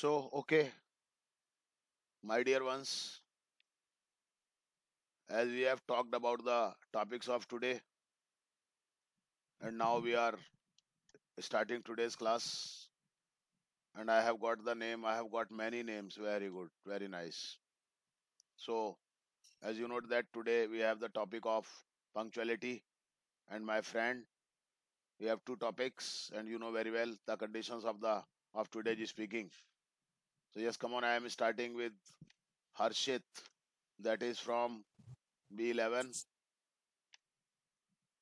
Okay, my dear ones, as we have talked about the topics of today, and now we are starting today's class, and I have got many names. Very good, very nice. So, as you note that today we have the topic of punctuality, and my friend, we have two topics, and you know very well the conditions of today's speaking. So yes, come on, I am starting with Harshit, that is from B11.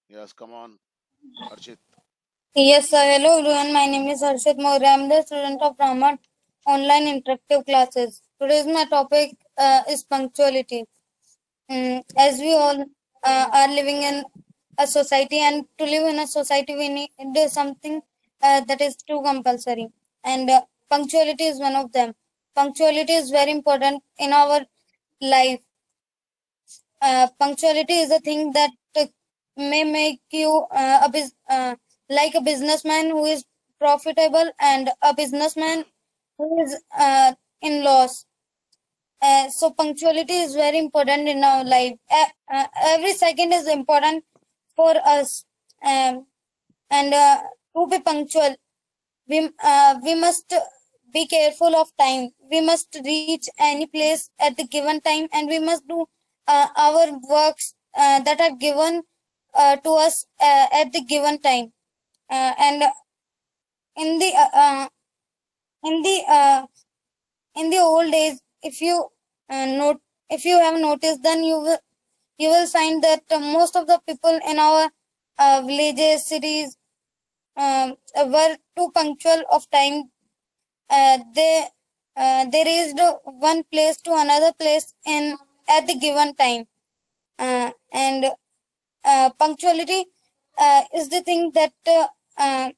Yes, come on, Harshit. Yes, sir. Hello, everyone. My name is Harshit Maurya. I'm the student of Ramat Online Interactive Classes. Today's my topic is punctuality. As we all are living in a society, and to live in a society, we need something that is too compulsory, and punctuality is one of them. Punctuality is very important in our life. Punctuality is a thing that may make you like a businessman who is profitable and a businessman who is in loss. So punctuality is very important in our life. Every second is important for us, and to be punctual, we must be careful of time. We must reach any place at the given time, and we must do our works that are given to us at the given time. And in the in the in the old days, if you note, if you have noticed, then you will find that most of the people in our villages, cities, were too punctual of time. They reached one place to another place in at the given time, and punctuality is the thing uh,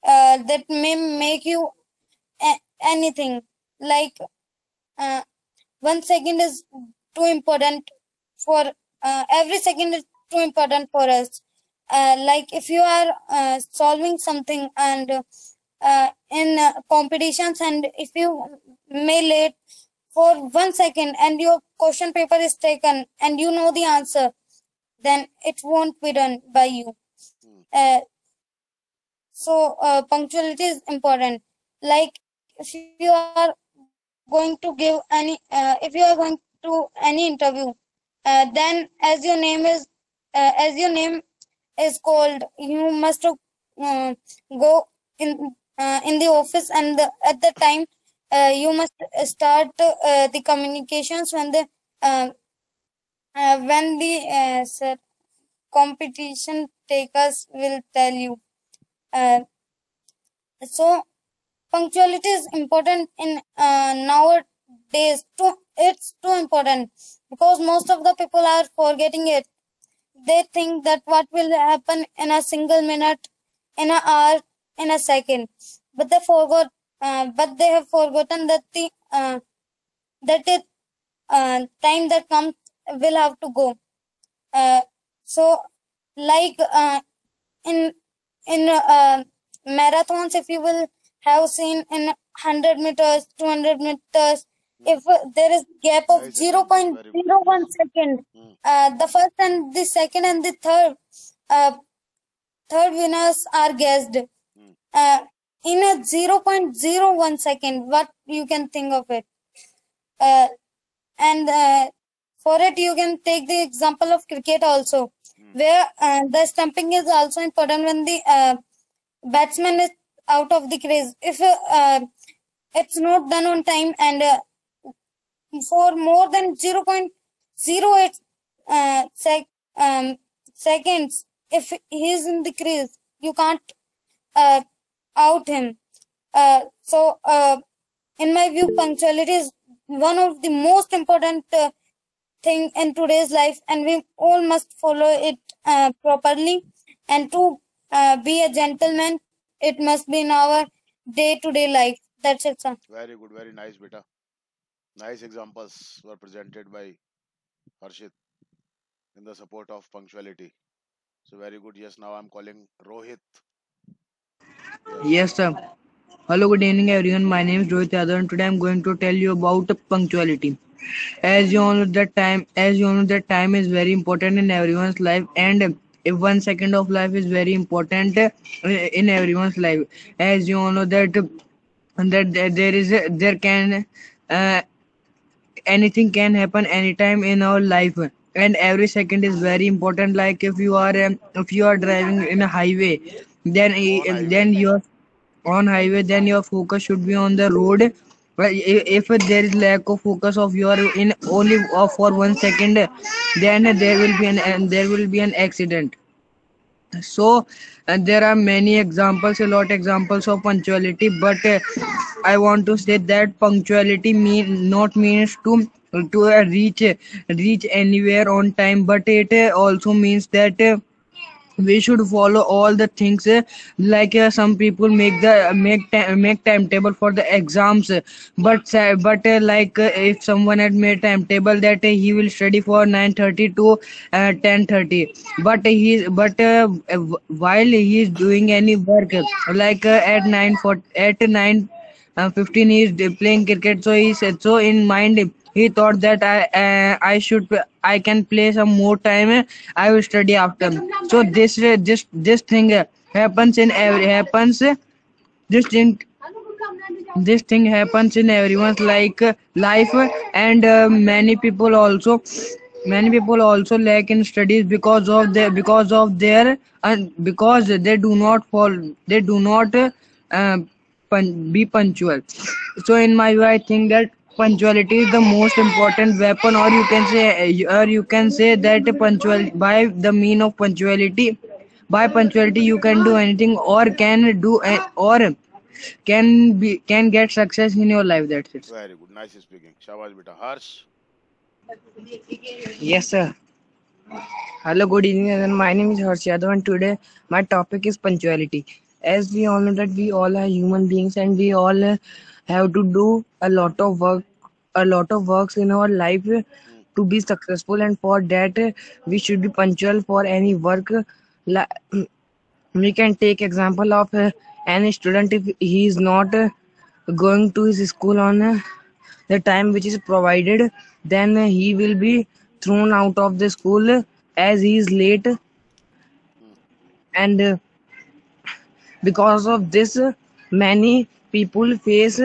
that may make you anything. Like uh, 1 second is too important for every second is too important for us. Like if you are solving something and in competitions, and if you may late for 1 second and your question paper is taken and you know the answer, then it won't be done by you. Hmm. uh, Punctuality is important. Like if you are going to give any if you are going to any interview, then as your name is called, you must go in the office, and at the time you must start the communications uh, when the competition takers will tell you. uh, so punctuality is important in nowadays too. It's too important because most of the people are forgetting it. They think that what will happen in a single minute, in an hour, in a second, but they have forgotten that the that it time that comes will have to go. Uh, so, like in marathons, if you will have seen in 100 meters, 200 meters, Hmm. if there is gap of Nice zero examples, point very good. zero Yes. 0.01 second, Hmm. the first and the second and the uh, third winners are guessed. Hmm. Uh, in a 0.01 second, what you can think of it? Uh, and For it, you can take the example of cricket also, Hmm. where the stumping is also important when the batsman is out of the crease. If it's not done on time, and for more than 0.08 seconds, if he is in the crease, you can't uh, out him. In my view, punctuality is one of the most important thing in today's life, and we all must follow it properly. And to be a gentleman, it must be in our day-to-day life. That's it, sir. Very good, very nice, beta. Nice examples were presented by Harshit in the support of punctuality. So very good. Yes, now I'm calling Rohit. Yes. Yes, sir. Hello, good evening, everyone. My name is Rohit Yadav, and today I'm going to tell you about punctuality. As you all know that time is very important in everyone's life, and if 1 second of life is very important in everyone's life. As you all know that there can uh, anything can happen anytime in our life, and every second is very important. Like if you are driving in a highway, then On highway. then your on highway, then your focus should be on the road. If there is lack of focus of your in only for 1 second, then there will be an accident. So there are many examples, a lot examples of punctuality, but I want to say that punctuality means to reach anywhere on time, but it also means that we should follow all the things, some people make timetable for the exams, if someone had made timetable that he will study for 9:30 to 10:30, while he is doing any work, at 9 15 he is playing cricket. So he said, so in mind he thought that I can play some more time, I will study after. So this thing happens in every happens this thing this thing happens in everyone's life, and many people also lack in studies because they do not fall they do not be punctual. So in my view, I think that punctuality is the most important weapon, or you can say that punctual by the mean of punctuality. By punctuality you can do anything, or can get success in your life. That's it. Very good. Nice speaking. Shabash beta. Harsh. Yes, sir. Hello, good evening, and my name is Harsh Yadav, and today my topic is punctuality. As we all know that we all are human beings, and we all have to do a lot of works in our life Hmm. to be successful, and for that we should be punctual for any work. Li- we can take example of any student. If he is not going to his school on the time which is provided, then he will be thrown out of the school as he is late. Hmm. And because of this, many people face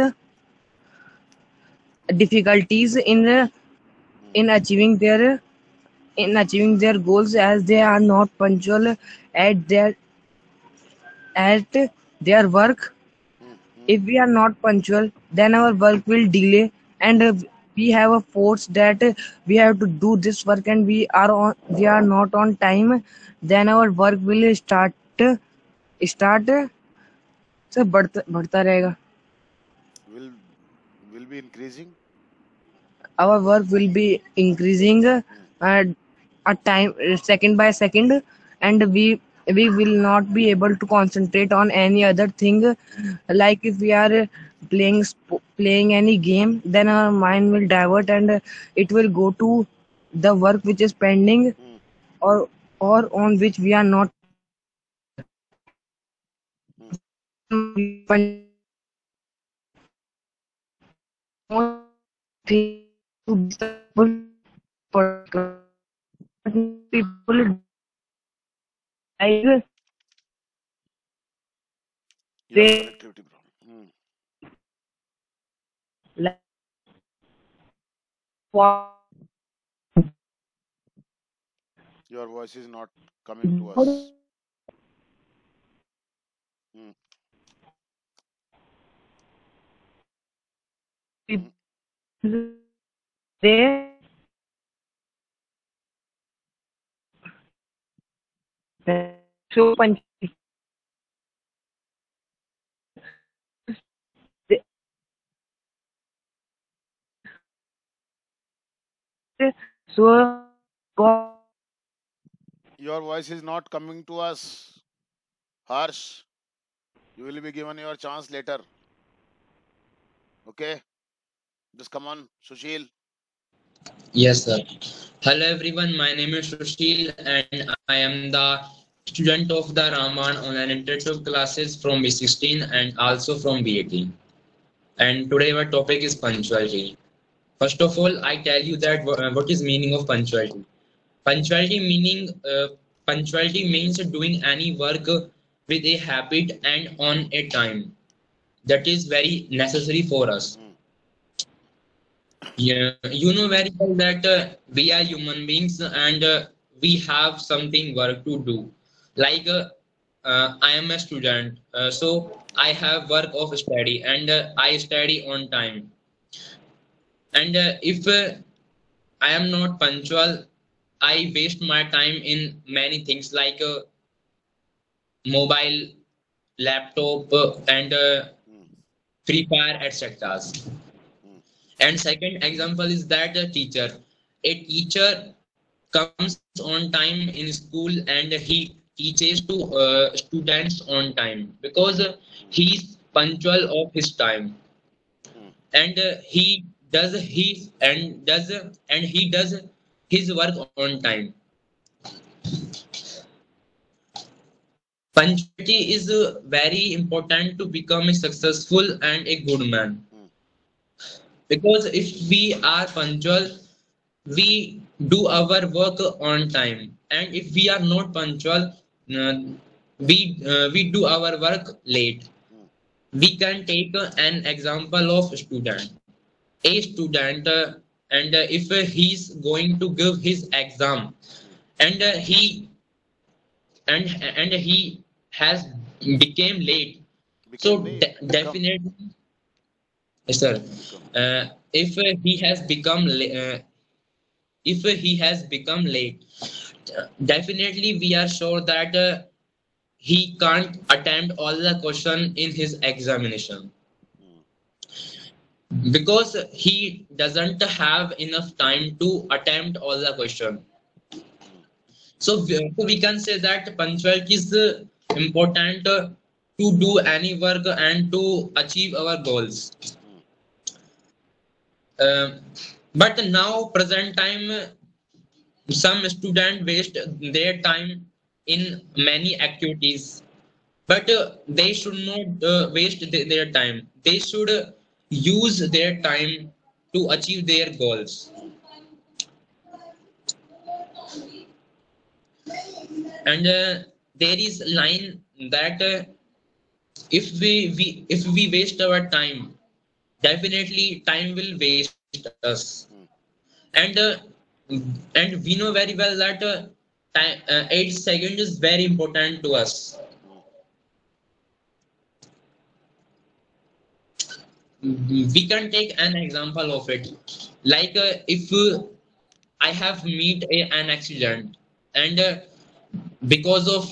difficulties Hmm. in achieving their goals, as they are not punctual at at their work. Hmm. Hmm. If we are not punctual, then our work will delay, and we have a force that we have to do this work, and we are not on time, then our work will start से बढ़ता रहेगा. Will will be increasing. Our work will be increasing Hmm. a time second by second, and we will not be able to concentrate on any other thing. Like if we are playing any game, then our mind will divert, and it will go to the work which is pending, Hmm. or on which we are not punctual. Hmm. Your connectivity problem. Hmm. Your voice is not coming to us. Hmm. Hmm. Your voice is not coming to us. Harsh. You will be given your chance later. Okay. Just come on, Sushil. Yes, sir. Hello, everyone. My name is Sushil, and I am the student of the Raman online interactive classes from B16 and also from B18. And today our topic is punctuality. First of all, I tell you that what is meaning of punctuality. Punctuality means doing any work with a habit and on a time. That is very necessary for us. mm, Yeah, you know very well that we are human beings and we have something work to do. Like I am a student, so I have work of study and I study on time. And if I am not punctual, I waste my time in many things like mobile, laptop, and mm, Free Fire, etc. mm, And second example is that a teacher comes on time in school and he teaches to students on time because mm, he is punctual of his time mm, and he does his work on time. Punctuality is very important to become a successful and a good man mm, because if we are punctual we do our work on time, and if we are not punctual we do our work late. mm, We can take an example of a student and if he's going to give his exam mm. and he has became late, Became so late. Become. definitely yes, sir. Become. If he has become if he has become late, definitely we are sure that he can't attempt all the question in his examination Mm, because he doesn't have enough time to attempt all the question. mm, So we can say that punctuality is important to do any work and to achieve our goals. mm, Um but now present time some students waste their time in many activities, but they should not waste their time. They should use their time to achieve their goals. And there is a line that if we waste our time, definitely time will waste us. mm, And and we know very well that 8 seconds is very important to us. mm, We can take an example of it, like if I have meet an accident and because of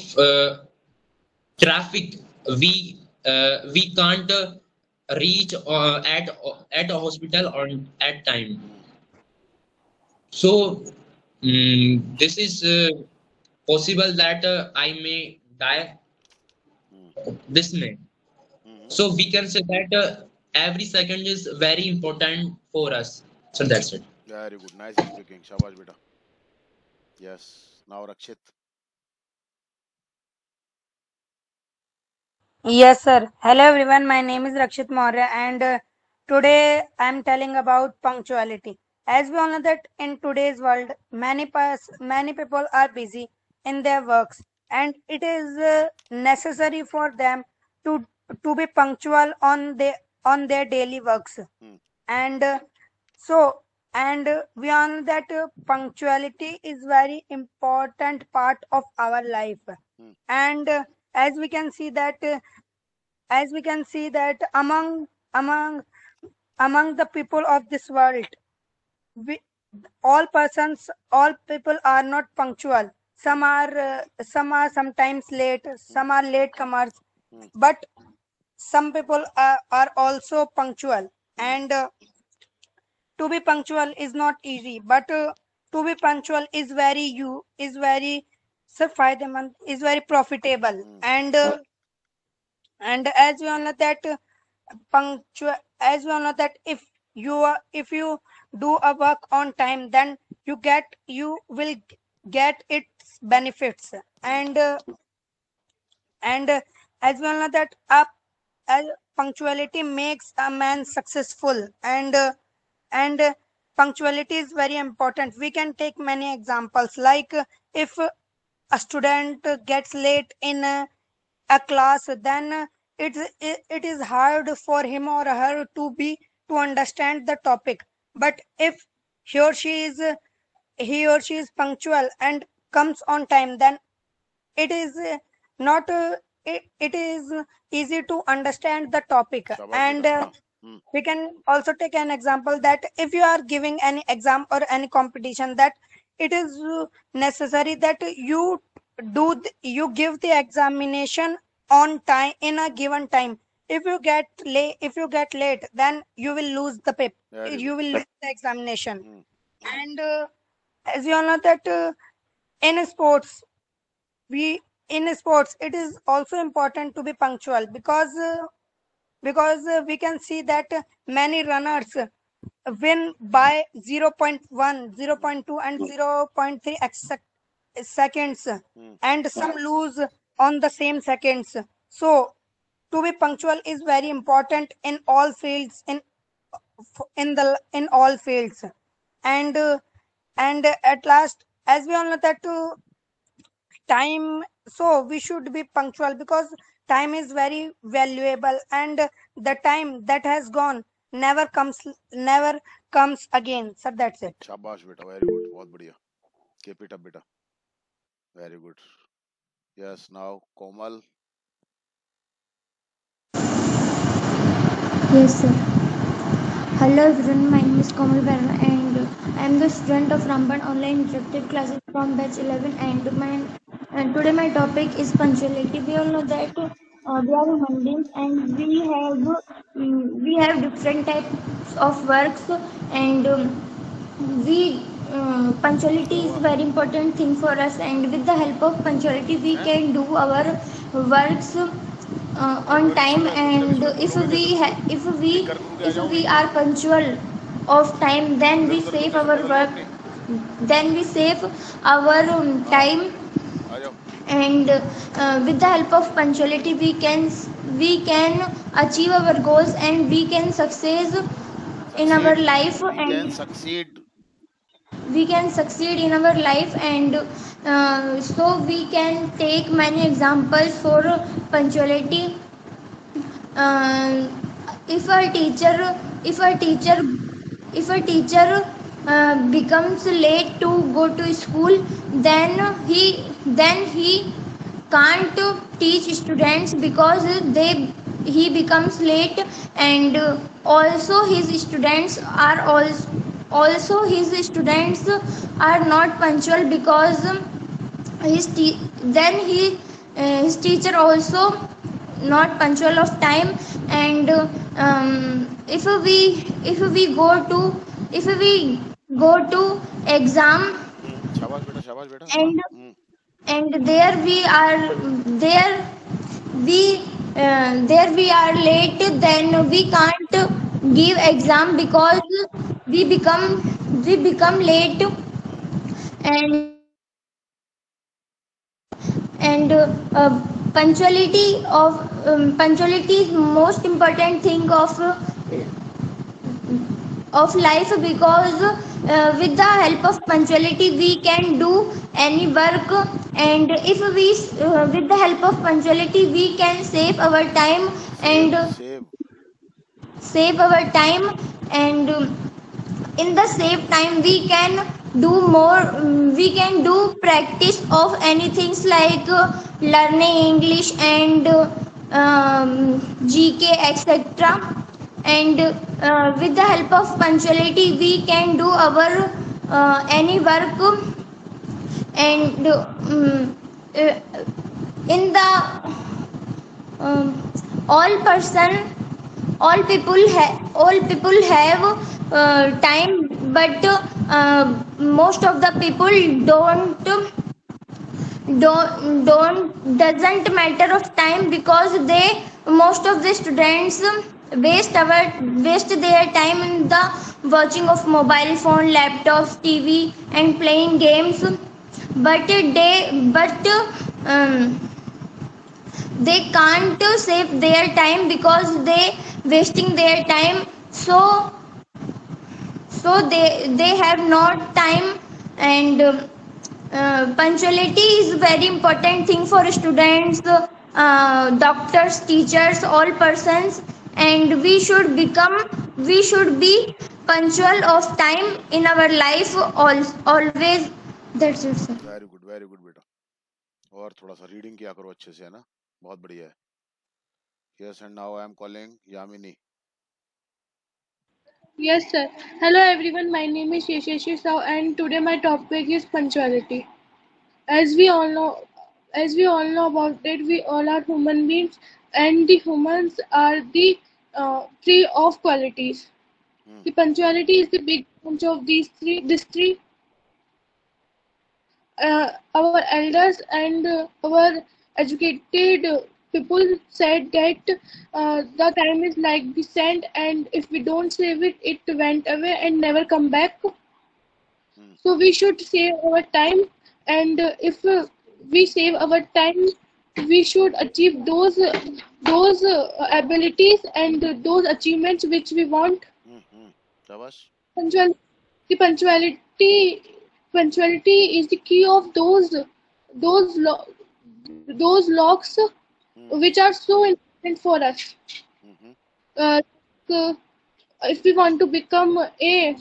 traffic we can't reach at a hospital on at time. mm, So this is possible that I may die mm, this May. mm. So we can say that every second is very important for us. So that's it. Very good. Nice speaking. Shabash, beta. Yes. Now, Rakshit. Yes, sir. Hello, everyone. My name is Rakshit Maurya, and today I'm telling about punctuality. As we all know that in today's world, many people are busy in their works, and it is necessary for them to be punctual on their daily works. Mm, And so, and we all know that punctuality is very important part of our life, mm, and as we can see that. As we can see that among among the people of this world, we, all people are not punctual. Some are sometimes late, mm, some are late comers, mm, but some people are also punctual. mm, And to be punctual is not easy, but to be punctual is very sufficient, is very profitable. mm, And as we all know that punctual as we all know that if you do a work on time, then you will get its benefits. mm, And And as we all know that as punctuality makes a man successful, and punctuality is very important. We can take many examples, like if a student gets late in a class, then it is hard for him or her to understand the topic. But if he or she is he or she is punctual and comes on time, then it is not it is easy to understand the topic. शाबाश And बेटा हाँ we can also take an example that if you are giving any exam or any competition, that it is necessary that you give the examination on time, in a given time. If you get late, then you will lose the paper, very you good will lose the examination. And as you all know that in sports we in sports it is also important to be punctual, because we can see that many runners win by zero point 0.1, 0.2, and 0.3 seconds, and some lose on the same seconds. So to be punctual is very important in all fields, in all fields. And at last, as we all know that time, so we should be punctual, because time is very valuable, and the time that has gone never comes again. So that's it. शाबाश बेटा very good बहुत बढ़िया keep it up बेटा very good yes now Komal Yes, sir. Hello everyone, my name is Komal Verma and I am the student of Ramban Online Interactive Classes from batch 11, and today my topic is punctuality. We all know that we are human beings and we have different types of works, and we punctuality is very important thing for us, and with the help of punctuality we can do our works on time. And if we are punctual of time, then we save our work, then we save our time. आ जाओ And with the help of punctuality we can achieve our goals, and we can success in our succeed life, we can and succeed we can succeed in our life. And so we can take many examples for punctuality. uh, if a teacher if a teacher if a teacher becomes late to go to school, then he can't teach students, because he becomes late. And also his students are his students are not punctual, because then his teacher also not punctual of time. And if we go to exam, शाबाश बेटा हाँ and there we are late, then we can't give exam, because we become late. And punctuality is most important thing of life, because with the help of punctuality we can do any work. And if we with the help of punctuality we can save our time, and save and in the same time we can do more. We can do practice of anything, like learning English and GK, etc. And with the help of punctuality we can do our any work. And in the all person all people have time, but most of the people don't doesn't matter of time, because most of the students waste their time in the watching of mobile phone, laptops, TV, and playing games. But they can't save their time because they wasting their time. So they have not time. And punctuality is very important thing for students, doctors, teachers, all persons. And we should be punctual of time in our life, always. That's it, sir. Very good बेटा. और थोड़ा सा reading किया करो अच्छे से, है ना. बहुत बढ़िया है. Yes, and now I am calling Yamini. Yes, sir. Hello, everyone. My name is Yashashi Saw, and today my topic is punctuality. As we all know, as we all know about it, we all are human beings, and the humans are the tree of qualities. Hmm. The punctuality is the big bunch of these three. These three, our elders and our educated people said that the time is like the sand, and if we don't save it, it went away and never come back. Hmm. So we should save our time, and if we save our time, we should achieve those abilities and those achievements which we want. Shabash. Punctual, the punctuality is the key of those lo- those locks which are so important for us. Mhm. Uh, uh, if we want to become a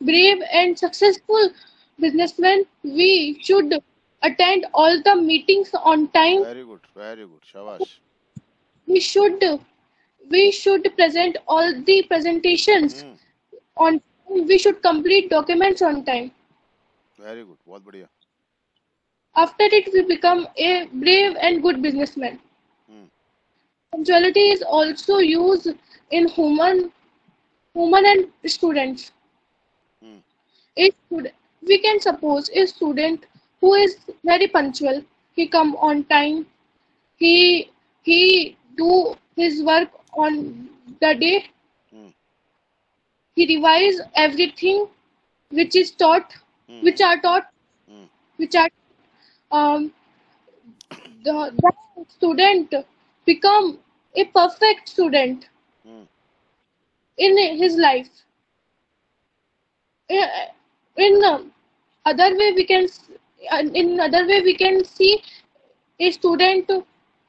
brave and successful businessman, we should attend all the meetings on time. Very good. Very good. Shabash. We should we should present all the presentations Hmm. on time. We should complete documents on time. Very good. बहुत बढ़िया. After it, we become a brave and good businessman. Hmm. Punctuality is also used in human and students. Hmm. A student, we can suppose a student who is very punctual. He come on time. He do his work on the day. Hmm. He revise everything which is taught, Hmm. which are taught, Hmm. which are um, the student become a perfect student Hmm. in his life. In other way we can in other way we can see a student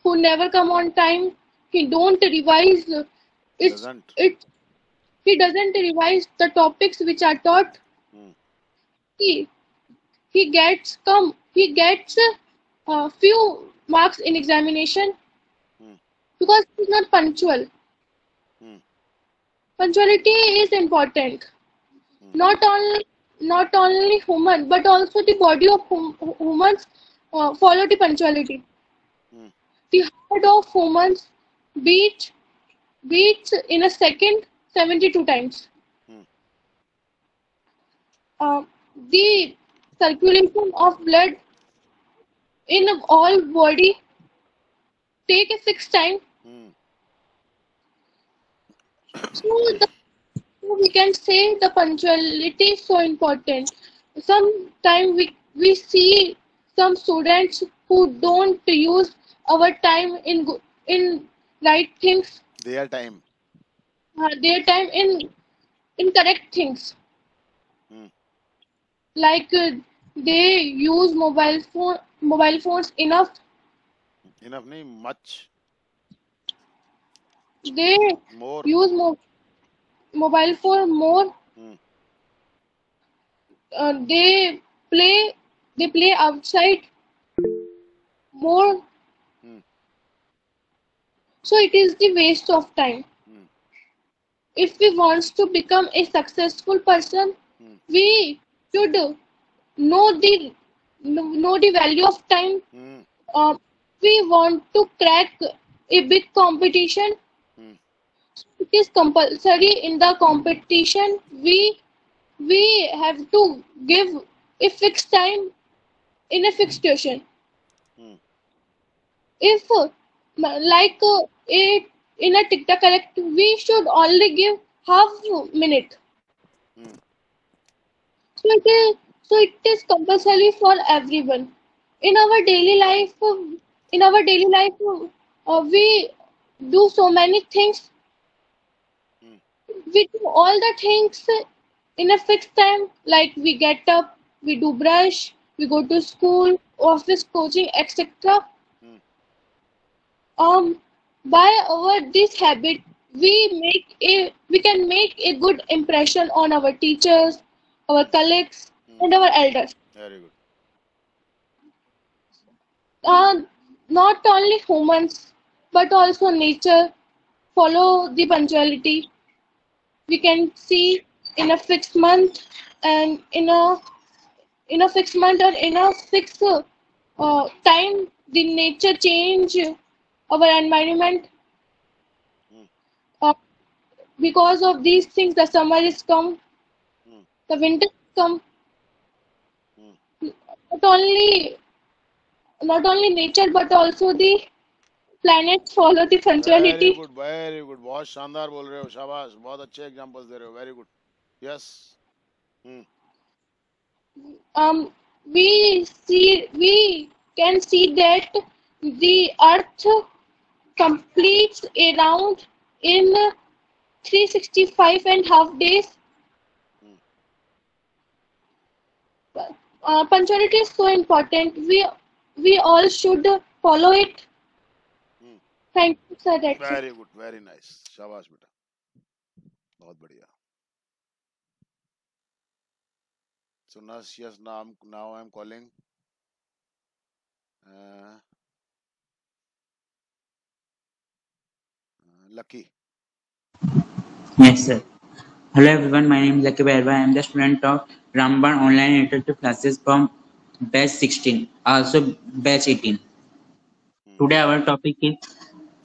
who never come on time. He don't revise. It's Doesn't. it. He doesn't revise the topics which are taught. Hmm. He he gets few marks in examination Hmm. because he's not punctual. Hmm. Punctuality is important. Hmm. Not only human but also the body of humans follow the punctuality. Hmm. The heart of humans beat beats in a second 72 times. Hmm. Uh, the circulation of blood in all body take a 6 time. Hmm. So the, we can say the punctuality is so important. Sometimes we see some students who don't use our time in right things, Their time. their time in correct things. Hmm. Like they use mobile phones enough. Enough nahi, much They more. use mobile phone more. Hmm. They play outside more. Hmm. So it is the waste of time. Hmm. If we want to become a successful person, Hmm. we should know the value of time. Hmm. We want to crack a big competition. Hmm. It is compulsory in the competition. We have to give a fixed time in a fixed situation. Hmm. If like a in a TikTok collect, we should only give half minute. Hmm. So it is compulsory for everyone. In our daily life, in our daily life, we do so many things. Hmm. We do all the things in a fixed time, like we get up, we do brush, we go to school, office, coaching, etc. Hmm. By our this habit, we can make a good impression on our teachers, our colleagues, Hmm. and our elders. Very good. Uh, Not only humans, but also nature follow the punctuality. We can see in a fixed month and in a fixed month or in a fixed time, the nature change our environment. Hmm. Uh, because of these things, the summer is come, Hmm. the winter is come. Hmm. Not only not only nature but also the planets follow the very punctuality. Good, very good, बहुत शानदार बोल रहे हो, शाबाश, बहुत अच्छे examples दे रहे हो, very good. Yes. Hmm. Um, we can see that the Earth completes a round in 365 and half days. Hmm. Punctuality is so important. We all should follow it. Hmm. Thank you, sir. That's it. Very good, very nice, शाबाश बेटा, बहुत बढ़िया. So yes, now I'm calling uh, Lucky. Yes, sir. Hello everyone, my name is Lucky Bairba. I am the student of Ramban Online Interactive Classes from batch 16, also batch 18. Hmm. Today our topic is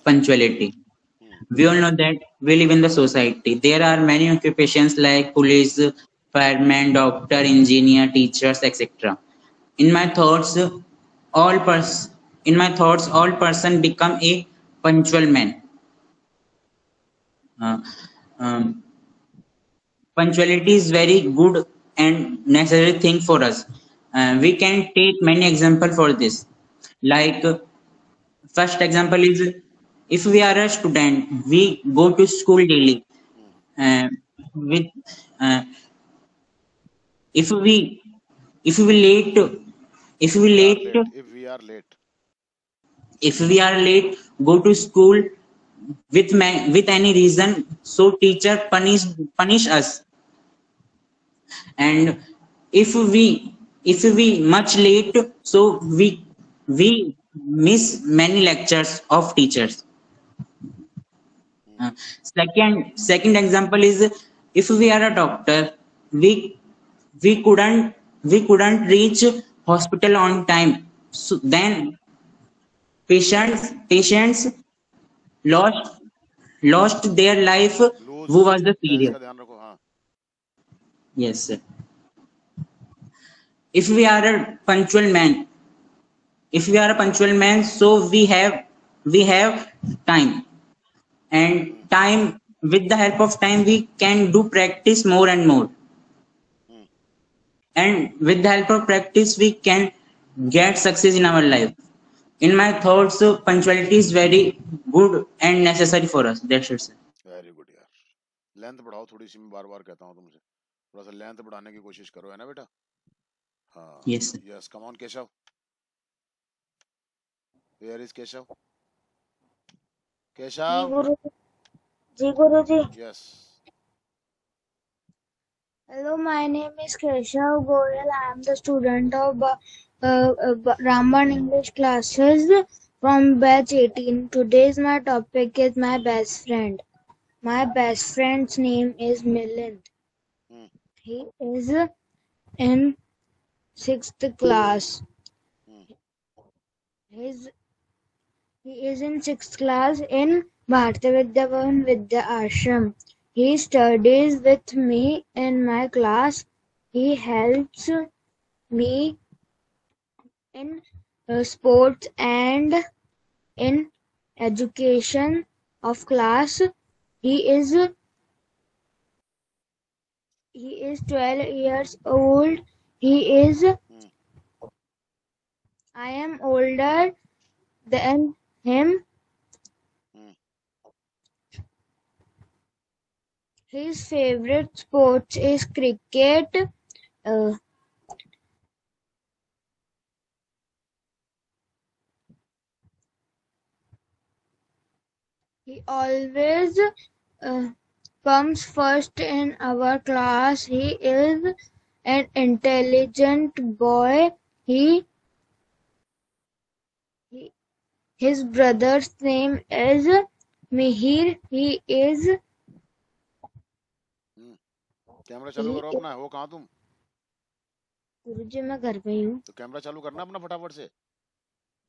punctuality. Hmm. We all know that we live in the society. There are many occupations like police, fireman, doctor, engineer, teachers, etc. In my thoughts, all person become a punctual man. Uh, um, Punctuality is very good and necessary thing for us. We can take many example for this. Like first example is if we are a student, we go to school daily. Hmm. Uh, with uh, if we if we late if If we we are late late, if we are late. if we are late go to school with any reason, so teacher punish us. And if we much late, so we miss many lectures of teachers. Hmm. Second example is if we are a doctor, we we couldn't we couldn't reach hospital on time, so then patients lost lost their life. Lose Who was the health serious? का ध्यान रखो. हाँ. Yes, sir. If we are a punctual man, if we are a punctual man, so we have time, and Hmm. time, with the help of time we can do practice more and more, Hmm. and with the help of practice we can get success in our life. In my thoughts, punctuality is very good and necessary for us. That's it, sir. Very good यार. Length बढ़ाओ थोड़ी सी, मैं बार बार कहता हूँ तुमसे, थोड़ा सा length बढ़ाने की कोशिश करो, है ना बेटा. हाँ. Yes, sir. Yes, come on Keshav. Where is Keshav? जी Keshav. Guru ji Guru ji. Yes. Hello, my name is Keshav Goyal. I am the student of Ramban English classes from batch 18. Today's my topic is my best friend. My best friend's name is Milind. Hmm. He is in 6th class. Hmm. His, he is in 6th class in Bharati Vidya Bhavan Vidya Ashram. He studies with me in my class. He helps me in sports and in education of class. He is 12 years old. He is Hmm. I am older than him. His favorite sports is cricket. Uh, he always uh, comes first in our class. He is an intelligent boy. He his brother's name is Mihir. Camera चालू करो अपना, हो कहाँ तुम? गुरुजी मैं घर पे ही हूँ। तो कैमरा चालू करना अपना फटाफट से।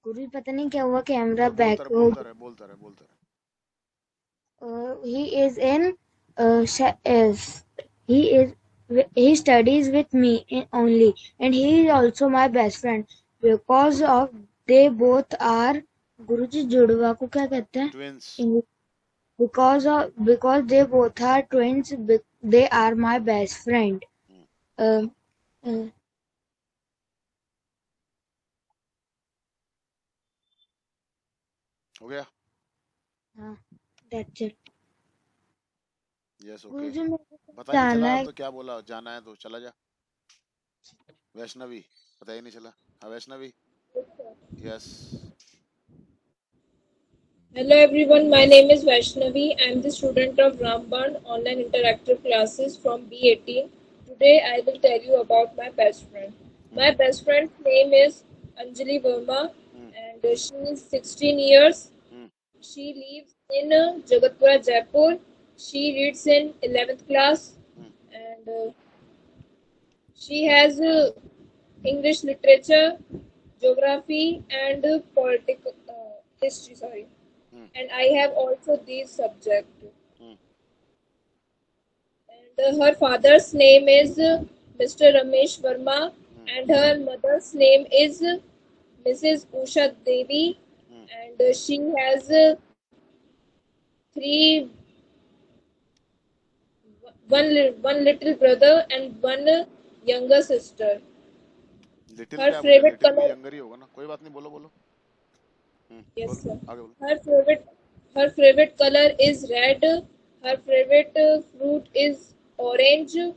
गुरुजी पता नहीं क्या हुआ, कैमरा तो बैक हो। बोलता रहे। He is in he studies with me only, and he is also my best friend because of they both are गुरुजी जुड़वा को क्या कहते हैं? Twins. Because they both are twins, they are my best friend. Uh, uh, हो गया? that's it. Yes, okay. गुरुजी मेरे को पता ही नहीं जाना चला, है। अब तो क्या बोला, जाना है तो चला जा। वैष्णवी, पता ही नहीं चला। हाँ Vaishnavi, yes. Hello everyone, my name is Vaishnavi. I am the student of Ramban online interactive classes from B18. Today I will tell you about my best friend. My best friend's name is Anjali Verma and she is 16 years. She lives in Jagatpura, Jaipur. She reads in 11th class and she has English literature, geography and political history, sorry. And I have also these subjects. And her father's name is Mr. Ramesh Verma, and her mother's name is Mrs. Usha Devi, and she has three one little brother and one younger sister. Little Her क्या बोले? favorite little भी color, younger ही होगा ना, कोई बात नहीं, बोलो। yes बोलो, sir. आगे बोलो। Her favorite color is red. Her favorite fruit is orange. And,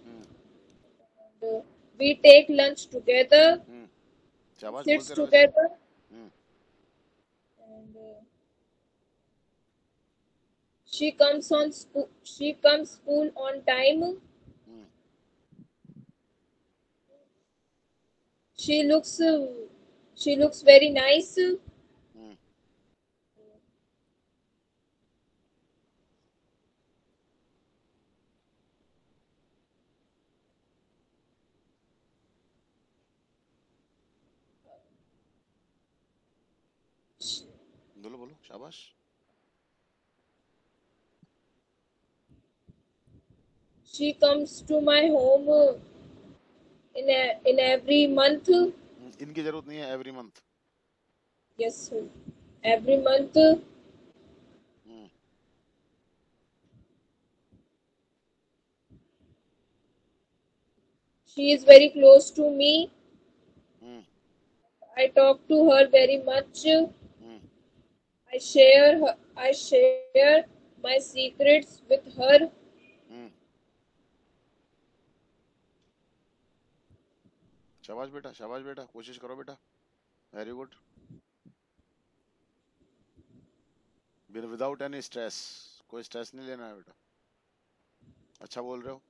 we take lunch together, शाबाश, sits बोलते रहो ऐसे। together, and she comes school on time. She looks very nice. बोलो, शाबाश। She comes to my home in every month. इनकी जरूरत नहीं है every month. Yes sir. Every month. She is very close to me. I talk to her very much. I share my secrets with her. शाबाश बेटा, कोशिश करो बेटा, very good. Without any stress, कोई स्ट्रेस नहीं लेना है बेटा। अच्छा बोल रहे हो,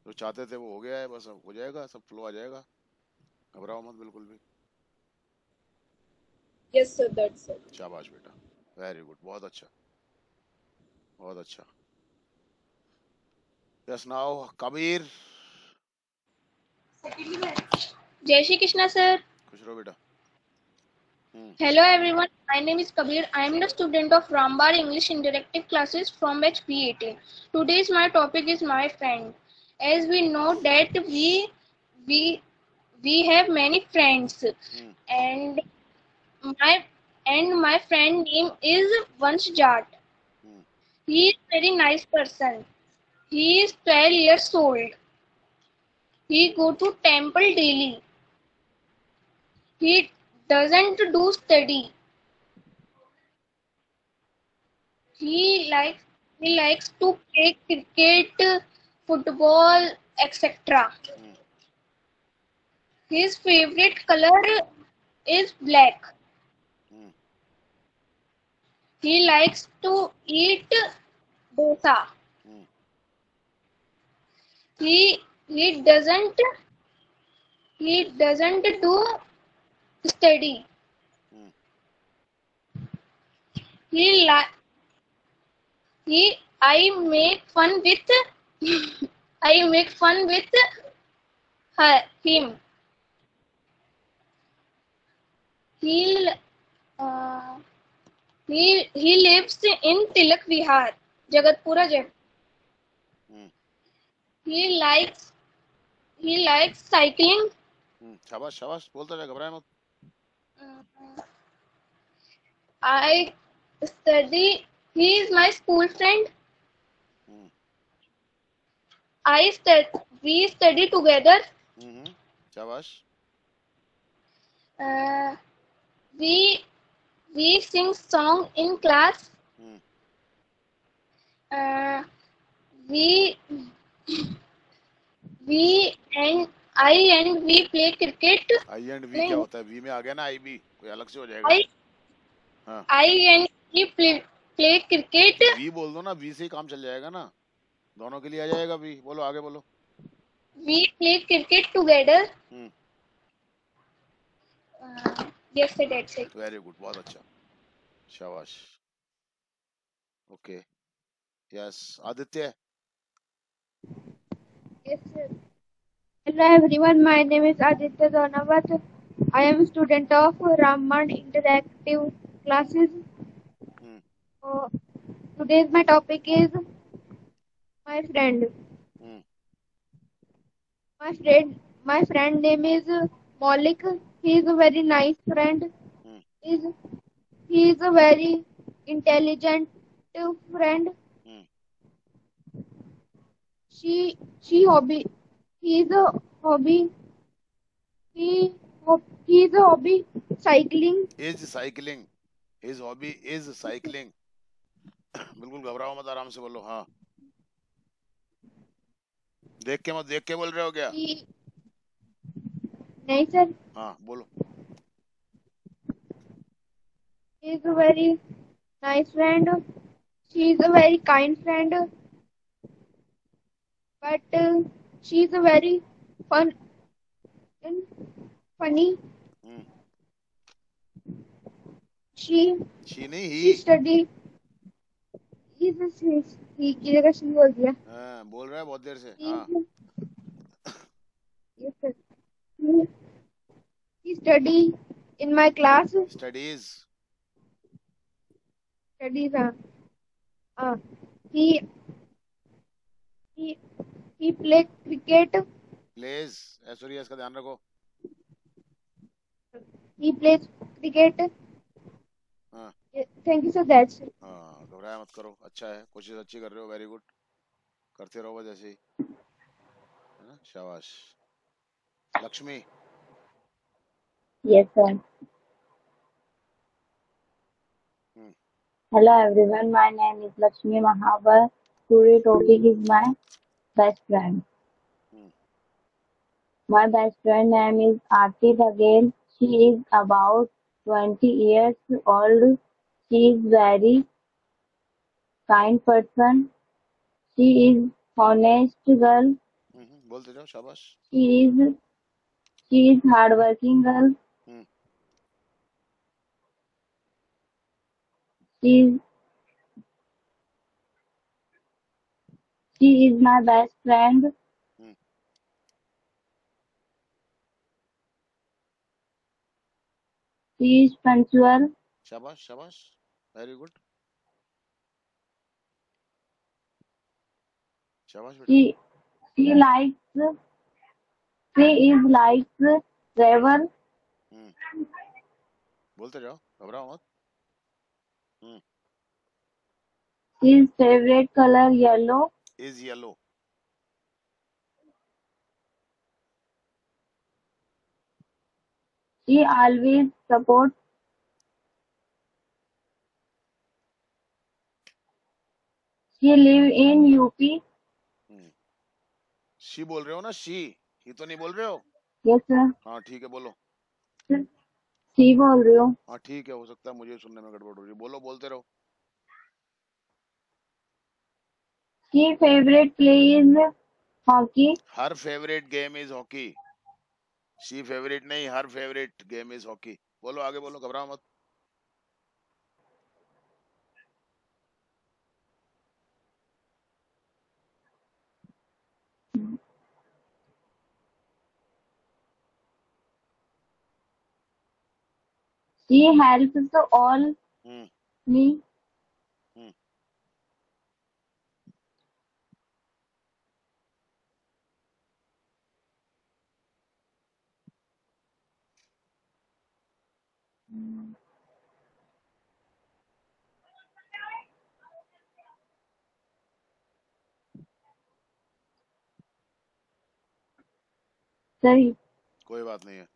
जो चाहते थे वो हो गया है, बस अब हो जाएगा, सब फ्लो आ जाएगा, घबराओ मत बिल्कुल भी। Yes sir, that's it. शाबाश बेटा, वेरी गुड, बहुत अच्छा, बहुत अच्छा। Yes now Kabir. जय श्री कृष्णा सर। खुश रहो बेटा। Hello everyone, my name is Kabir. I am the student of Rambar English Interactive Classes from batch B18. Today's my topic is my friend. As we know that we have many friends, and my friend name is Vansh Jat. He is very nice person. He is 12 years old. He go to temple daily. He doesn't do study. He likes He likes to play cricket, football, etc. His favorite color is black. He likes to eat dosa. He he doesn't he doesn't do study. He li- he I make fun with I make fun with him. He uh, he lives in Tilak Vihar, Jagatpura, Jaipur. He likes cycling. शाबाश शाबाश बोलता जा, घबराए मत. I study. He is my school friend. We study together. शाबाश. We sing song in class. We and we play cricket. I and we क्या होता है? वी में आ गया ना आई बी, कोई अलग से हो जाएगा. I and we play cricket. We बोल दो ना, वी से ही काम चल जाएगा ना, दोनों के लिए आ जाएगा वी. बोलो आगे बोलो. We play cricket together. Yes sir, that's it. Very good, बहुत अच्छा, शाबाश. Okay, yes Aditya. Yes, sir. Hello everyone, my name is Aditya Donavat. I am a student of Raman Interactive Classes. Today's my topic is my friend. My friend name is Maulik. He is a very nice friend. He is a very intelligent friend. He is a hobby cycling. Is cycling. His hobby is cycling. बिल्कुल घबराओ मत, आराम से बोलो. हाँ, देख के बोल रहे हो क्या? नहीं सर. हाँ बोलो. He is a very nice friend. She is a very kind friend. But she is a very fun and funny. She नहीं ही study. He की जगह she बोल दिया. हाँ, बोल रहा है बहुत देर से. हाँ. Yes sir. He study in my class. Studies. He play cricket. Plays sorry, इसका ध्यान रखो. He plays cricket. हाँ. Thank you sir, that's it. हाँ, घबराया मत करो, अच्छा है, कोशिश अच्छी कर रहे हो, वेरी गुड, करते रहो बस ऐसे ही, है ना. शाबाश. Lakshmi. Yes, sir. Hello everyone, my name is Lakshmi Mahavar. Today's topic is my best friend. My best friend name is Aarti Bagel. She is about 20 years old. She is very kind person. She is honest girl. बोलते जाओ, शाबाश. She is hardworking girl. She is my best friend. She is punctual. शाबाश शाबाश, very good. शाबाश बेटा. She is like travel. बोलते जाओ, घबराओ मत. His favorite color yellow. Is yellow. She always supports. She live in UP. She बोल रहे हो ना, शी, ही तो नहीं बोल रहे हो? Yes sir. हाँ ठीक है, बोलो। She बोल रही हूँ. हाँ ठीक है, हो सकता है मुझे सुनने में गड़बड़ हो रही है, बोलो, बोलते रहो। She favorite play is hockey. Her favourite game is hockey. She favourite नहीं, her favourite game is hockey. बोलो आगे, बोलो, घबराओ मत। She helps all me. सही। कोई बात नहीं है,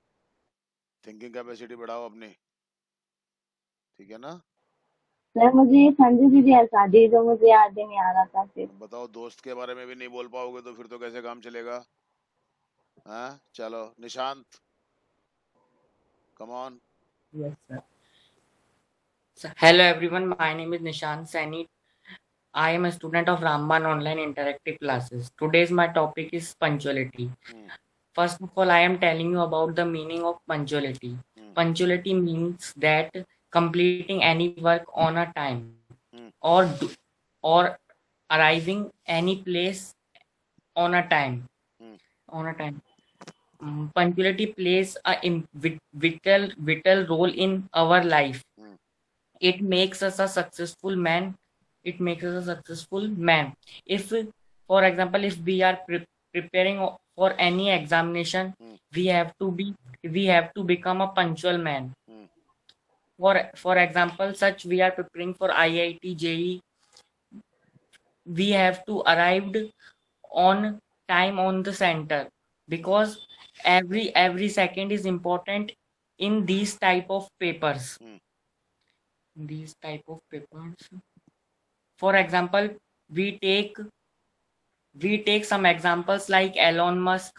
थिंकिंग कैपेसिटी बढ़ाओ अपनी, ठीक है ना? सर मुझे संजू दीदी हंसा दी तो मुझे याद ही नहीं आ रहा था फिर। बताओ, दोस्त के बारे में भी नहीं बोल पाओगे तो फिर तो कैसे काम चलेगा? हाँ चलो, Nishant, come on. Yes, sir. So, hello everyone, my name is Nishant Saini. I am a student of Ramban Online Interactive Classes. Today's my topic is punctuality. First of all, I am telling you about the meaning of punctuality. Punctuality means that completing any work on a time or arriving any place on a time. Punctuality plays a vital role in our life. It makes us a successful man. If, for example, if we are preparing for any examination, we have to become a punctual man. For example, such we are preparing for IIT JEE, we have to arrive on time on the center, because every second is important in these type of papers. For example, we take some examples like Elon Musk,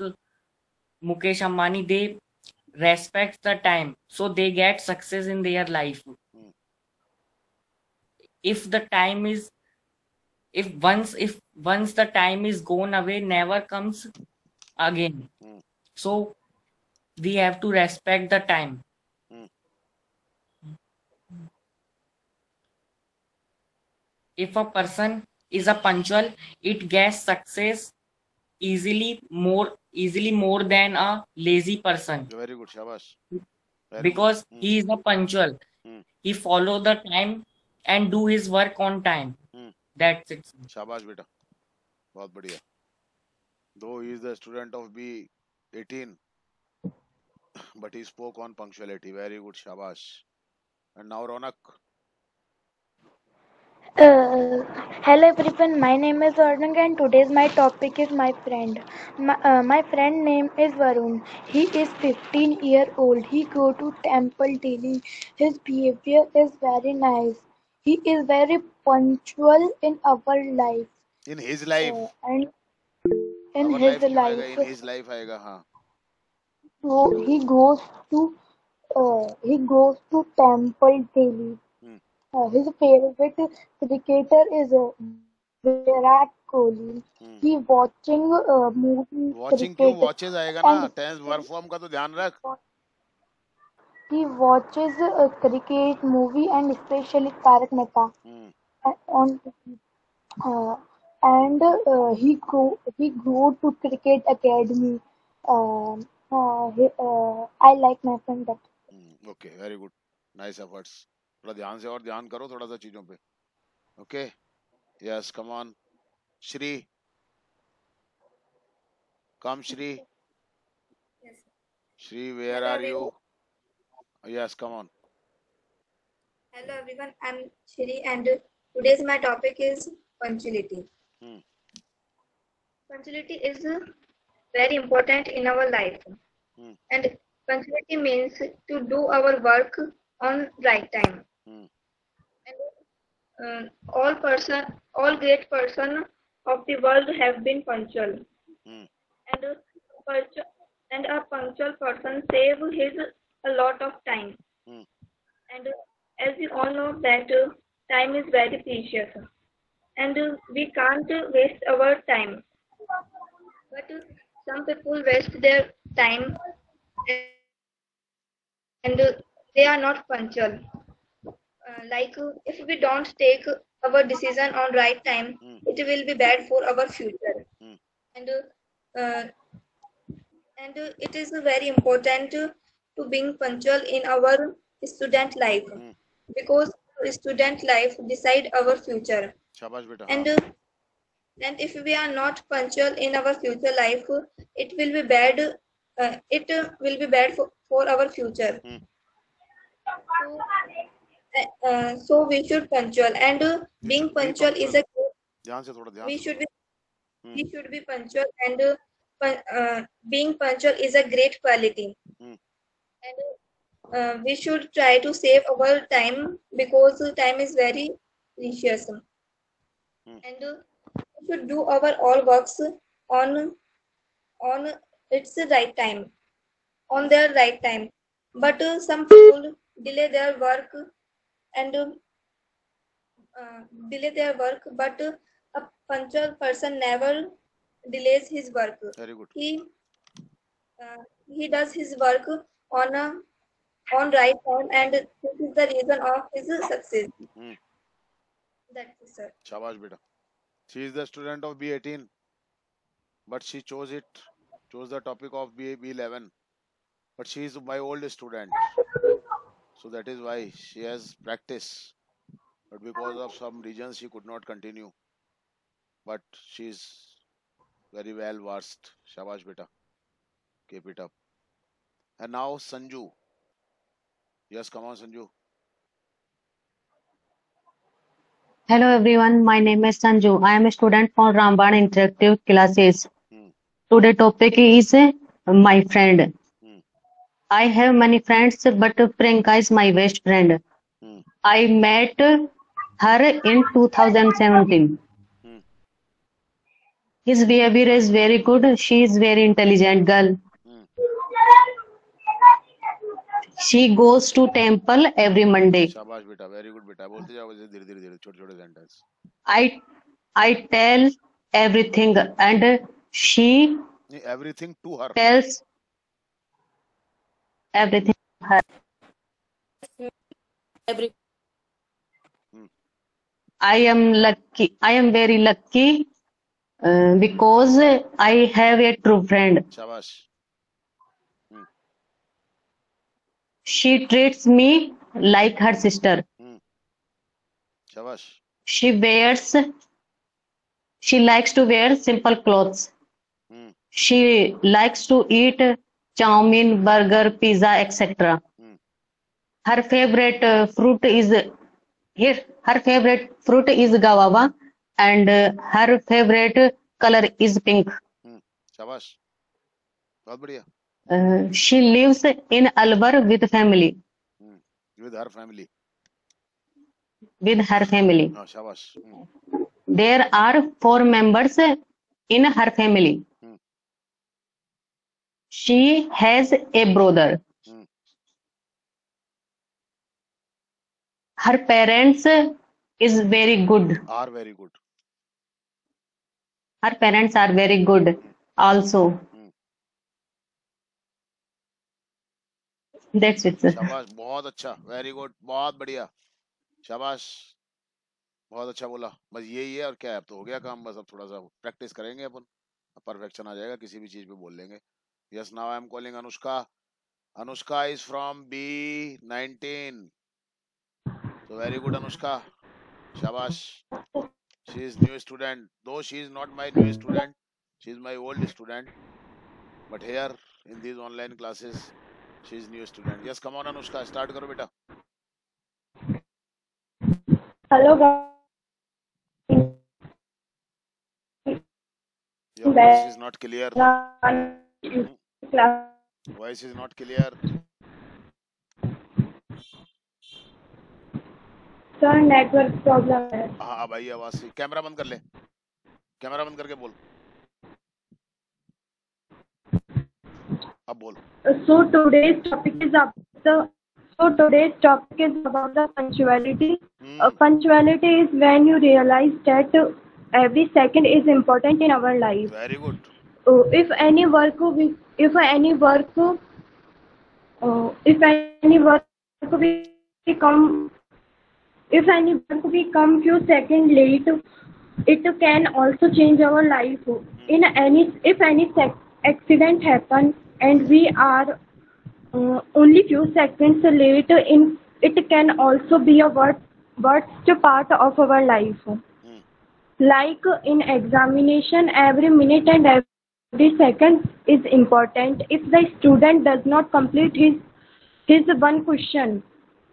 Mukesh Ambani. They respect the time, so they get success in their life. If once the time is gone away, never comes again. So we have to respect the time. If a person is a punctual, it gets success easily more than a lazy person. Very good, shabash. Because he is a punctual. He follow the time and do his work on time. That's it. शाबाश बेटा, बहुत बढ़िया. Though he is the student of B18, but he spoke on punctuality. Very good, shabash. And now Ronak. Hello everyone, my name is Varun and today's my topic is my friend. My friend name is Varun. He is 15 year old. He go to temple daily. His behavior is very nice. He is very punctual in our life. In his life. And in our his life. life. In his life आएगा, हाँ. So he goes to temple daily. His favorite cricketer is Virat Kohli. He watching movie. Watching क्यों? Watches आएगा ना. Tense verb form का तो ध्यान रख. He watches cricket movie and especially Tarak Mehta. And he go to cricket academy. I like my friend that. Okay, very good. Nice efforts. थोड़ा ध्यान से और ध्यान करो थोड़ा सा चीजों पे. Okay. Yes, come on. Shri. Come, Shri. Yes. Shri, where are you? Yes, come on. Hello everyone, I'm Shri and today's my topic is punctuality. Punctuality is very important in our life. And punctuality means to do our work on right time. And all great person of the world have been punctual, Hmm. and a punctual person save his a lot of time. Hmm. And as we all know that time is very precious, and we can't waste our time. But some people waste their time, and they are not punctual. If we don't take our decision on right time, it will be bad for our future. And uh, it is very important to being punctual in our student life, because student life decide our future. शाबाश बेटा And हाँ if we are not punctual in our future life, it will be bad. For our future. So we should punctual, and being punctual is a ध्यान से थोड़ा ध्यान we से should be थोड़ा। we should be punctual, and being punctual is a great quality. And we should try to save our time, because time is very precious. And we should do our all works on its right time, on their right time. But some people delay their work, and but a punctual person never delays his work. Very good. He does his work on right time, and this is the reason of his success. That's it, sir. शाबाश बेटा she is the student of B18 but she chose the topic of B11 but she is my old student so that is why she has practice but because of some reasons she could not continue but she is very well versed shabash beta keep it up and now Sanju yes come on Sanju Hello everyone, my name is Sanju. I am a student from Ramban Interactive Classes. Today topic is my friend. I have many friends, but Priyanka is my best friend. I met her in 2017. His behavior is very good. She is very intelligent girl. She goes to temple every Monday. शाबाश बेटा very good बेटा बोलते जाओ ऐसे धीरे धीरे छोटे छोटे sentence I tell everything and she everything to her tells everything to her. I am lucky. I am very lucky because I have a true friend. शाबाश She treats me like her sister. शाबाश She likes to wear simple clothes. She likes to eat chow-mein, burger, pizza, etc. Her favorite fruit is guava, and her favorite color is pink. शाबाश बहुत बढ़िया She lives in Alwar with family. with her family हाँ शाबाश There are 4 members in her family. She has a brother. Her parents is very good. are very good Her parents are very good also. That's it, sir. शाबाश बहुत अच्छा very good बहुत बढ़िया शाबाश बहुत अच्छा बोला बस यही है और क्या है अब तो हो गया काम बस अब थोड़ा सा प्रैक्टिस करेंगे अपन परफेक्शन आ जाएगा किसी भी चीज पे बोल लेंगे yes now I am calling Anushka is from B19 so very good Anushka shabash she is new student though she is not my new student she is my old student but here in these online classes she is new student yes come on Anushka start karo beta Hello guys. your voice is not clear voice is not clear sir network problem है। हाँ भाई आवाज से camera बंद कर ले, camera बंद करके बोल, अब बोल। So today's topic is about the punctuality. Punctuality is when you realize that every second is important in our life. Very good. If any work we come few seconds late, it can also change our life. If any accident happens and we are only few seconds late, it can also be a worst part of our life. Like in examination, every minute and every second is important. If the student does not complete his one question,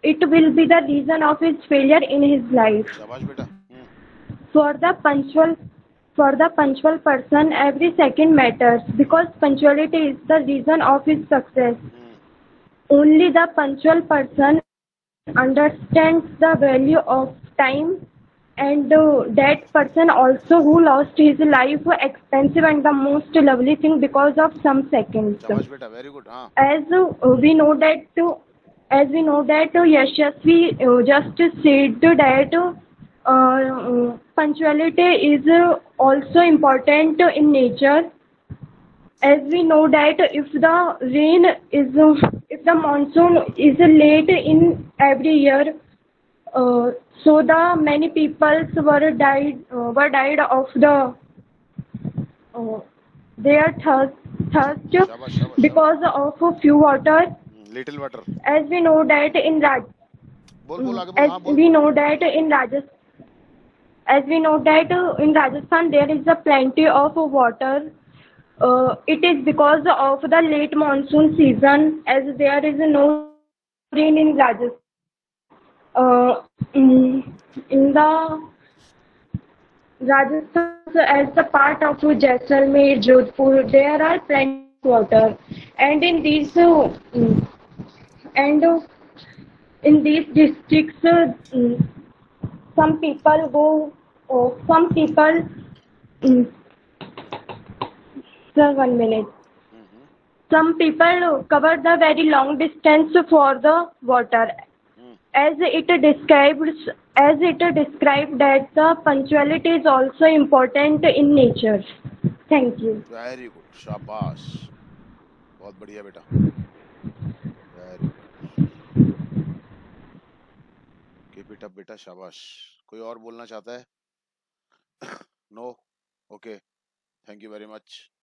it will be the reason of his failure in his life. शाबाश बेटा। For the punctual person, every second matters because punctuality is the reason of his success. Only the punctual person understands the value of time, and that person also who lost his life expensive and the most lovely thing because of some seconds. शाबाश बेटा, very good। हाँ। As we know that Yashasvi just said that punctuality is also important in nature. As we know that if the monsoon is late in every year, so the many peoples were died of their thirst because of few water. Little water। As we know that in बोल बोल आगे बोल। हाँ बोल। As we know that in Rajasthan there is a plenty of water. It is because of the late monsoon season, as there is no rain in Rajasthan. In the Rajasthan, as the part of Jaisalmer, Jodhpur, there are plenty of water, and in these districts, some people sir, 1 minute. Some people cover the very long distance for the water. As it described that the punctuality is also important in nature. Thank you. Very good, शाबाश, बहुत बढ़िया बेटा, very good, keep it up बेटा, शाबाश। कोई और बोलना चाहता है? No? Okay, thank you very much.